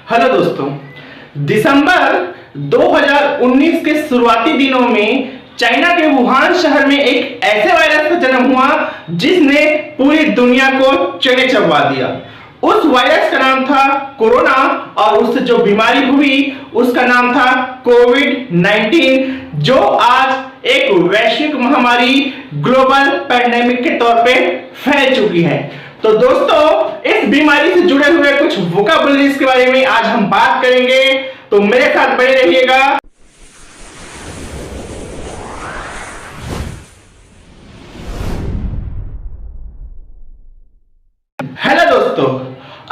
Hello दोस्तों, दिसंबर 2019 के शुरुआती दिनों में चाइना के वुहान शहर में एक ऐसे वायरस का जन्म हुआ जिसने पूरी दुनिया को चने चबवा दिया। उस वायरस का नाम था कोरोना और उससे जो बीमारी हुई उसका नाम था कोविड-19, जो आज एक वैश्विक महामारी ग्लोबल पैंडेमिक के तौर पे फैल चुकी है। तो दोस्तों, इस बीमारी से जुड़े हुए कुछ वोकैबुलरीज के बारे में आज हम बात करेंगे, तो मेरे साथ बने रहिएगा। हेलो दोस्तों,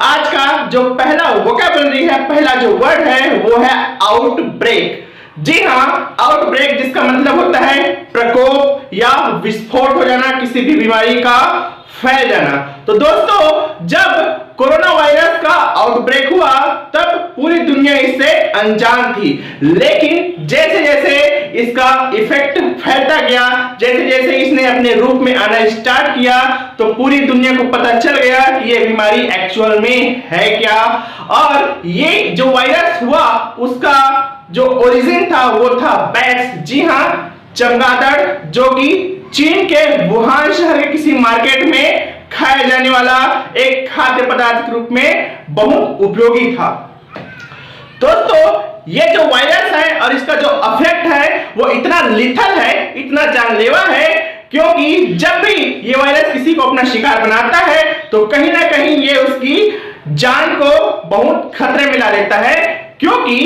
आज का जो पहला वोकैबुलरी है, पहला जो वर्ड है वो है आउटब्रेक। जी हाँ, आउटब्रेक जिसका मतलब होता है प्रकोप या विस्फोट हो जाना, किसी भी बीमारी का फैल जाना। तो दोस्तों, जब कोरोना वायरस का आउटब्रेक हुआ तब पूरी दुनिया इससे अनजान थी, लेकिन जैसे जैसे इसका इफेक्ट फैलता गया, जैसे जैसे इसने अपने रूप में आना स्टार्ट किया, तो पूरी दुनिया को पता चल गया कि ये बीमारी एक्चुअल में है क्या। और ये जो वायरस हुआ उसका जो ओरिजिन था वो था बैट्स। जी हाँ, चमगादड़, जो कि चीन के वुहान शहर के किसी मार्केट में खाया जाने वाला एक खाद्य पदार्थ के रूप में बहुत उपयोगी था। दोस्तों, ये जो वायरस है और इसका जो इफेक्ट है वो इतना लिथल है, इतना जानलेवा है, क्योंकि जब भी ये वायरस किसी को अपना शिकार बनाता है तो कहीं ना कहीं ये उसकी जान को बहुत खतरे में ला देता है। क्योंकि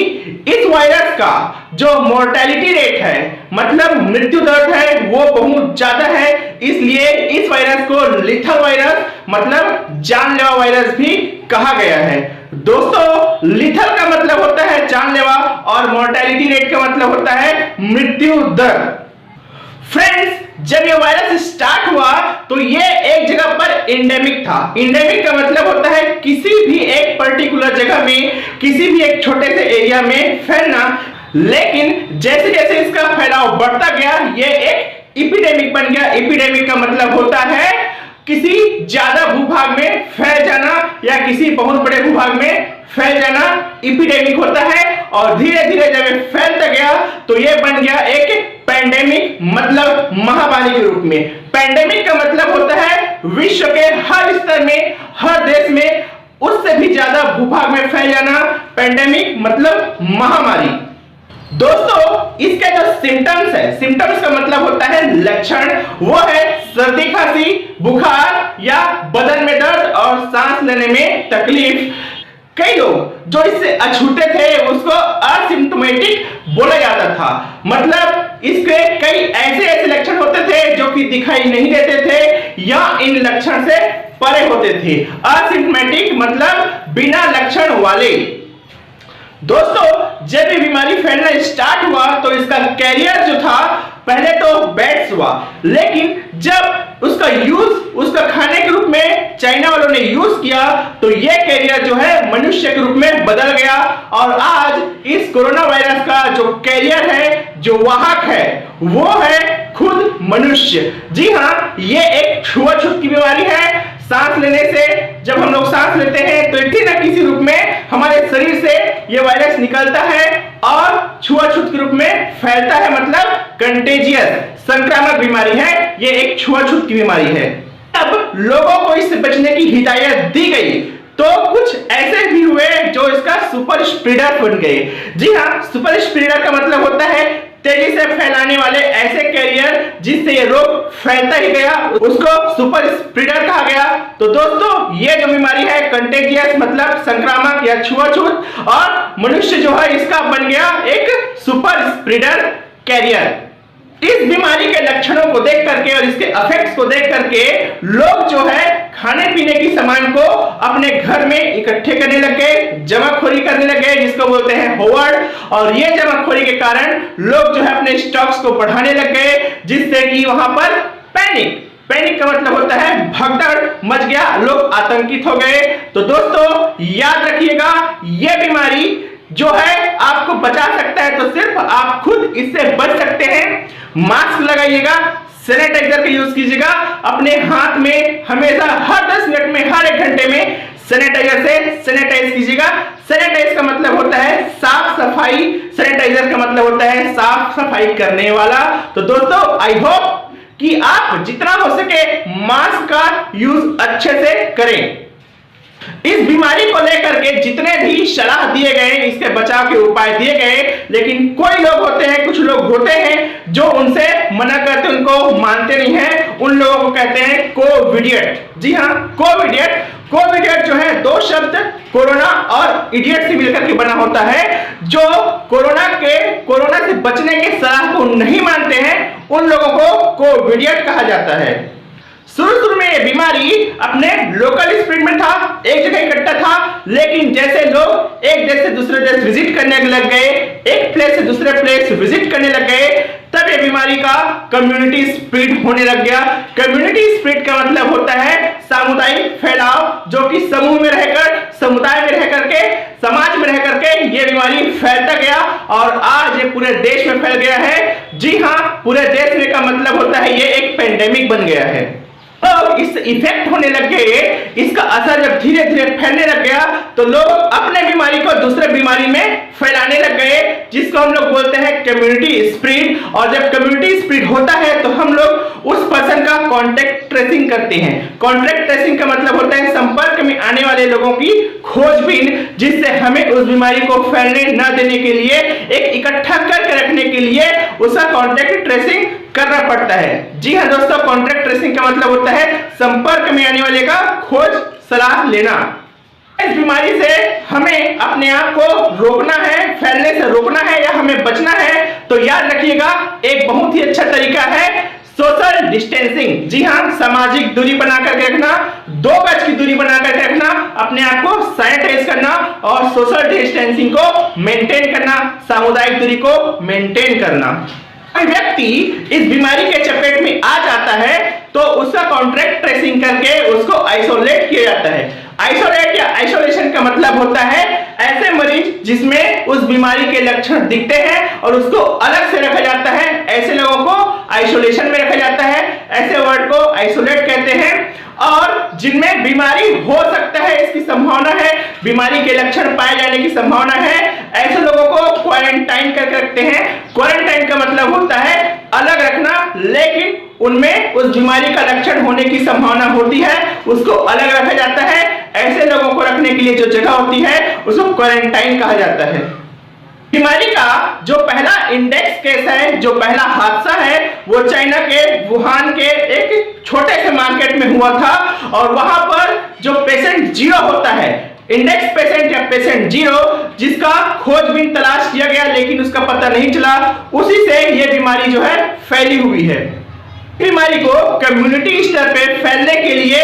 इस वायरस का जो मोर्टेलिटी रेट है, मतलब मृत्यु दर है, वो बहुत ज्यादा है। इसलिए इस वायरस को लिथल वायरस मतलब जानलेवा वायरस भी कहा गया है। दोस्तों, लिथल का मतलब होता है जानलेवा और मोर्टेलिटी रेट का मतलब होता है मृत्यु दर। फ्रेंड्स, जब ये वायरस स्टार्ट हुआ तो ये एक जगह पर एंडेमिक था। एंडेमिक का मतलब होता है किसी भी एक पर्टिकुलर जगह में, किसी भी एक छोटे से एरिया में फैलना। लेकिन जैसे जैसे इसका फैलाव बढ़ता गया, ये एक एपिडेमिक बन गया। एपिडेमिक का मतलब होता है किसी ज्यादा भूभाग में फैल जाना या किसी बहुत बड़े भूभाग में फैल जाना एपिडेमिक होता है। और धीरे धीरे जब ये फैलता गया तो ये बन गया एक पैंडेमिक, मतलब महामारी के रूप में। पैंडेमिक का मतलब होता है विश्व के हर स्तर में, हर देश में उससे भी ज्यादा भूभाग में फैल जाना। पैंडेमिक मतलब महामारी। दोस्तों, इसके जो सिम्टम्स है, सिम्टम्स का मतलब होता है लक्षण, वो है सर्दी, खांसी, बुखार या बदन में दर्द और सांस लेने में तकलीफ। कई लोग जो इससे अछूते थे उसको असिम्प्टोमेटिक बोला जाता था, मतलब इसके कई ऐसे ऐसे लक्षण होते थे जो कि दिखाई नहीं देते थे या इन लक्षण से परे होते थे। असिम्प्टोमेटिक मतलब बिना लक्षण वाले। दोस्तों, जब ये बीमारी फैलना स्टार्ट हुआ तो इसका कैरियर जो था पहले तो बैट्स हुआ, लेकिन जब उसका यूज उसका खाने के रूप में चाइना वालों ने यूज किया तो ये कैरियर जो है मनुष्य के रूप में बदल गया। और आज इस कोरोना वायरस का जो कैरियर है, जो वाहक है, वो है खुद मनुष्य। जी हाँ, ये एक छुआछूत की बीमारी है। सांस लेने से, जब हम लोग सांस लेते हैं तो किसी न किसी रूप में हमारे शरीर से ये वायरस निकलता है और छुआछूत के रूप में फैलता है, मतलब कंटेजियस, संक्रामक बीमारी है। ये एक छुआछूत की बीमारी है। अब लोगों को इससे बचने की हिदायत दी गई तो कुछ ऐसे भी हुए जो इसका सुपर स्प्रेडर बन गए। जी हाँ, सुपर स्प्रेडर का मतलब होता है तेजी से फैलाने वाले ऐसे कैरियर जिससे ये रोग फैलता ही गया, उसको सुपर स्प्रेडर कहा गया। तो दोस्तों, ये जो बीमारी है कंटेजियस मतलब संक्रामक या छुआछूत, और मनुष्य जो है इसका बन गया एक सुपर स्प्रेडर कैरियर। इस बीमारी के लक्षणों को देख करके और इसके इफेक्ट्स को देख करके लोग जो है खाने पीने की सामान को अपने घर में इकट्ठे करने लग गए, जमाखोरी करने लग गए, जिसको बोलते हैं होवर्ड। और ये जमाखोरी के कारण लोग जो है अपने स्टॉक्स को बढ़ाने लग गए, जिससे कि वहां पर पैनिक का मतलब होता है भगदड़ मच गया, लोग आतंकित हो गए। तो दोस्तों, याद रखिएगा, यह बीमारी जो है आपको बचा सकता है तो सिर्फ आप खुद इससे बच सकते हैं। मास्क लगाइएगा, सैनिटाइजर का यूज कीजिएगा, अपने हाथ में हमेशा हर 10 मिनट में, हर 1 घंटे में सैनिटाइजर से सैनिटाइज कीजिएगा। सैनिटाइज का मतलब होता है साफ सफाई, सैनिटाइजर का मतलब होता है साफ सफाई करने वाला। तो दोस्तों आई होप कि आप जितना हो सके मास्क का यूज अच्छे से करें। इस बीमारी को लेकर के जितने भी सलाह दिए गए, इसके बचाव के उपाय दिए गए, लेकिन कोई लोग होते हैं, कुछ लोग होते हैं जो उनसे मना करते, उनको मानते नहीं हैं। उन लोगों को कहते हैं कोविडियट। जी हाँ, कोविडियट। कोविडियट जो है दो शब्द कोरोना और इडियट से मिलकर के बना होता है। जो कोरोना से बचने के सलाह को नहीं मानते हैं, उन लोगों को कोविडियट कहा जाता है। शुरू में ये बीमारी अपने लोकल स्प्रेड में था, एक जगह इकट्ठा था, लेकिन जैसे लोग एक देश से दूसरे देश विजिट करने लग गए, एक प्लेस से दूसरे प्लेस विजिट करने लग गए, तब ये बीमारी का कम्युनिटी स्प्रेड होने लग गया। कम्युनिटी स्प्रेड का मतलब होता है सामुदायिक फैलाव, जो कि समूह में रहकर, समुदाय में रह करके, समाज में रह करके ये बीमारी फैलता गया और आज ये पूरे देश में फैल गया है। जी हाँ, पूरे देश में का मतलब होता है ये एक पेंडेमिक बन गया है। अब इस इफेक्ट होने लग गए, इसका असर जब धीरे धीरे फैलने लग गया तो लोग अपने बीमारी को दूसरे बीमारी में फैलाने लग गए, जिसको हम लोग बोलते हैं कम्युनिटी स्प्रेड। और जब कम्युनिटी स्प्रेड होता है तो हम लोग उस पर्सन का कॉन्टेक्ट ट्रेसिंग करते हैं। कॉन्टेक्ट ट्रेसिंग का मतलब होता है संपर्क में आने वाले लोगों की खोजबीन, जिससे हमें उस बीमारी को फैलने न देने के लिए, एक इकट्ठा करके रखने के लिए उसका कॉन्टेक्ट ट्रेसिंग करना पड़ता है। जी हाँ दोस्तों, कॉन्टेक्ट ट्रेसिंग का मतलब होता है संपर्क में आने वाले का खोज सलाह लेना। इस बीमारी से हमें अपने आप को रोकना है, फैलने से रोकना है या हमें बचना है, तो याद रखिएगा एक बहुत ही अच्छा तरीका है सोशल डिस्टेंसिंग। जी हाँ, सामाजिक दूरी बनाकर रखना, 2 गज की दूरी बनाकर रखना, अपने आप को सैनिटाइज करना और सोशल डिस्टेंसिंग को मेंटेन करना, सामुदायिक दूरी को मेंटेन करना। व्यक्ति इस बीमारी के चपेट में आ जाता है तो उसका कॉन्टैक्ट ट्रेसिंग करके उसको आइसोलेट किया जाता है। आइसोलेट या आइसोलेशन का मतलब होता है ऐसे मरीज जिसमें उस बीमारी के लक्षण दिखते हैं और उसको अलग से रखा जाता है, ऐसे लोगों को आइसोलेशन में रखा जाता है। ऐसे वर्ड को आइसोलेट कहते हैं। और जिनमें बीमारी हो सकता है, इसकी संभावना है, बीमारी के लक्षण पाए जाने की संभावना है, ऐसे लोगों को क्वारंटाइन करके रखते हैं। क्वारंटाइन का मतलब होता है अलग रखना, लेकिन उनमें उस बीमारी का लक्षण होने की संभावना होती है, उसको अलग रखा जाता है। ऐसे लोगों को रखने के लिए जो जगह होती है उसको क्वारंटाइन कहा जाता है। बीमारी का जो पहला इंडेक्स केस है, जो पहला हादसा है, वो चाइना के वुहान के एक छोटे से मार्केट में हुआ था। और वहां पर जो पेशेंट 0 होता है, इंडेक्स पेशेंट या पेशेंट 0, जिसका खोजबीन तलाश किया गया लेकिन उसका पता नहीं चला, उसी से ये बीमारी जो है फैली हुई है। बीमारी को कम्युनिटी स्तर पे फैलने के लिए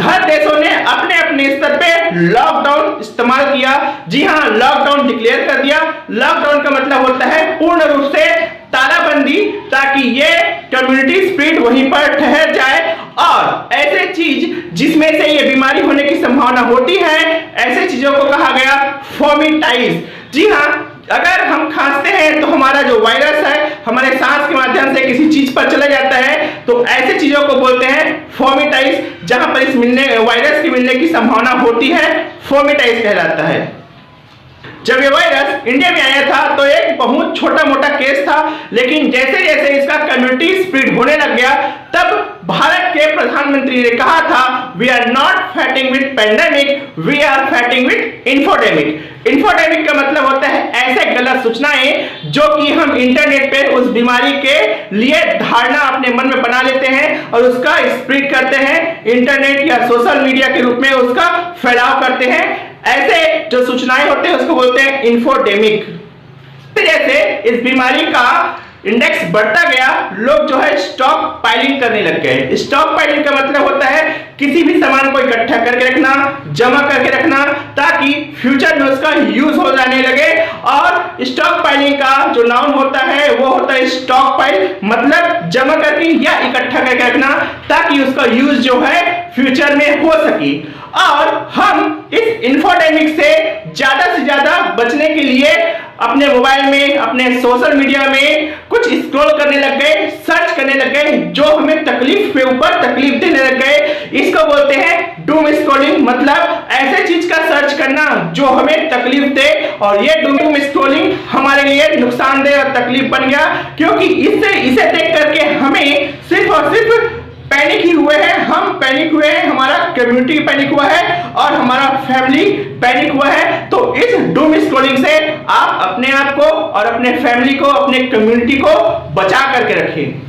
हर देशों ने अपने अपने स्तर पे लॉकडाउन इस्तेमाल किया। जी हाँ, लॉकडाउन डिक्लेयर कर दिया। लॉकडाउन का मतलब होता है पूर्ण रूप से तालाबंदी, ताकि ये कम्युनिटी स्प्रेड वहीं पर ठहर जाए। और ऐसे चीज जिसमें से ये बीमारी होने की संभावना होती है, ऐसे चीजों को कहा गया फोमिटाइज। जी हाँ, अगर हम खांसते हैं तो हमारा जो वायरस है हमारे सांस के माध्यम से किसी चीज पर चला जाता है, तो ऐसे चीजों को बोलते हैं फोमिटाइज। जहां पर इस वायरस के मिलने की संभावना होती है, फोमिटाइज कहलाता है। जब ये वायरस इंडिया में आया था तो एक बहुत छोटा मोटा केस था, लेकिन जैसे जैसे इसका कम्युनिटी स्प्रेड होने लग गया, तब भारत के प्रधानमंत्री ने कहा था, we are not fighting with pandemic, we are fighting with infodemic. Infodemic का मतलब होता है ऐसे गलत सूचनाएं जो कि हम इंटरनेट पे उस बीमारी के लिए धारणा अपने मन में बना लेते हैं और उसका स्प्रेड करते हैं, इंटरनेट या सोशल मीडिया के रूप में उसका फैलाव करते हैं। ऐसे जो सूचनाएं होते हैं उसको बोलते हैं इंफोडेमिक। जैसे इस बीमारी का इंडेक्स बढ़ता गया, लोग जो है स्टॉक पाइलिंग करने लग गए। स्टॉक पाइलिंग का मतलब होता है किसी भी सामान को इकट्ठा करके रखना, जमा करके रखना, ताकि फ्यूचर में उसका यूज हो जाने लगे। और स्टॉक पाइलिंग का जो नाउन होता है वो होता है स्टॉक पाइल, मतलब जमा करके या इकट्ठा करके रखना, ताकि उसका यूज जो है फ्यूचर में हो सके। और हम इस इंफोडेमिक से ज्यादा बचने के लिए अपने मोबाइल में, अपने सोशल मीडिया में कुछ स्क्रॉल करने लग गए, सर्च करने लग गए जो हमें तकलीफ पे ऊपर तकलीफ देने लग गए। इसको बोलते हैं डूम स्क्रॉलिंग मतलब ऐसे चीज का सर्च करना जो हमें तकलीफ दे, और ये डूम स्क्रॉलिंग हमारे लिए नुकसानदेह और तकलीफ बन गया, क्योंकि इसे देख करके हमें सिर्फ और सिर्फ पैनिक ही हुए हैं, हम पैनिक हुए हैं, हमारा कम्युनिटी पैनिक हुआ है और हमारा फैमिली पैनिक हुआ है। तो इस डूम स्क्रॉलिंग से आप अपने आप को और अपने फैमिली को, अपने कम्युनिटी को बचा करके रखें।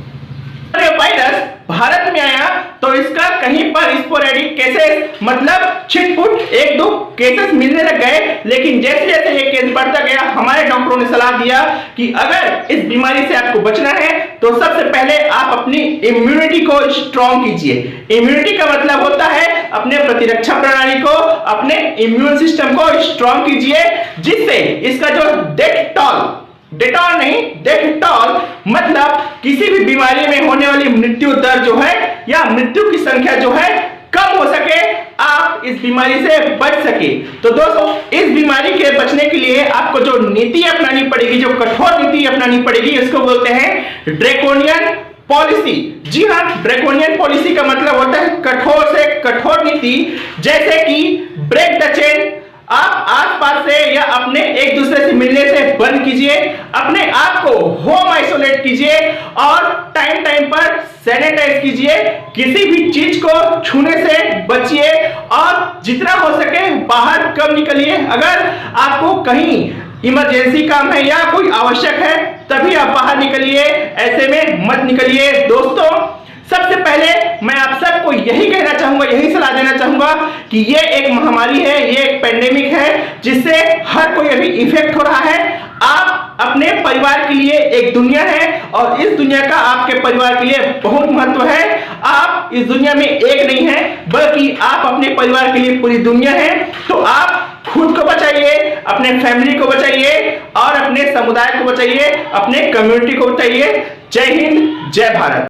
वायरस भारत में आया तो इसका कहीं पर स्पोरेडिक केसेस मतलब छिटपुट एक दो केसेस मिलने लग गए, लेकिन जैसे जैसे ये केस बढ़ता गया हमारे डॉक्टरों ने सलाह दिया कि अगर इस बीमारी से आपको बचना है तो सबसे पहले आप अपनी इम्यूनिटी को स्ट्रॉन्ग कीजिए। इम्यूनिटी का मतलब होता है अपने प्रतिरक्षा प्रणाली को, अपने इम्यून सिस्टम को स्ट्रॉन्ग कीजिए, जिससे इसका जो डेटॉल नहीं, डेटॉल मतलब किसी भी बीमारी में होने वाली मृत्यु दर जो है या मृत्यु की संख्या जो है कम हो सके, आप इस बीमारी से बच सके। तो दोस्तों इस बीमारी के बचने के लिए आपको जो नीति अपनानी पड़ेगी, जो कठोर नीति अपनानी पड़ेगी, इसको बोलते हैं ड्रैकोनियन पॉलिसी। जी हाँ, ड्रैकोनियन पॉलिसी का मतलब होता है कठोर से कठोर नीति, जैसे कि ब्रेक द चेन, आप आसपास से या अपने एक दूसरे से मिलने से बंद कीजिए, अपने आप को होम आइसोलेट कीजिए और टाइम टाइम पर सैनिटाइज कीजिए, किसी भी चीज को छूने से बचिए और जितना हो सके बाहर कम निकलिए। अगर आपको कहीं इमरजेंसी काम है या कोई आवश्यक है तभी आप बाहर निकलिए, ऐसे में मत निकलिए। दोस्तों सबसे पहले मैं आप सबको यही कहना चाहूंगा, यही सलाह देना चाहूंगा कि ये एक महामारी है, ये एक पेंडेमिक है जिससे हर कोई अभी इफेक्ट हो रहा है। आप अपने परिवार के लिए एक दुनिया है और इस दुनिया का आपके परिवार के लिए बहुत महत्व है। आप इस दुनिया में एक नहीं है बल्कि आप अपने परिवार के लिए पूरी दुनिया है। तो आप खुद को बचाइए, अपने फैमिली को बचाइए और अपने समुदाय को बचाइए, अपने कम्युनिटी को बचाइए। जय हिंद, जय भारत।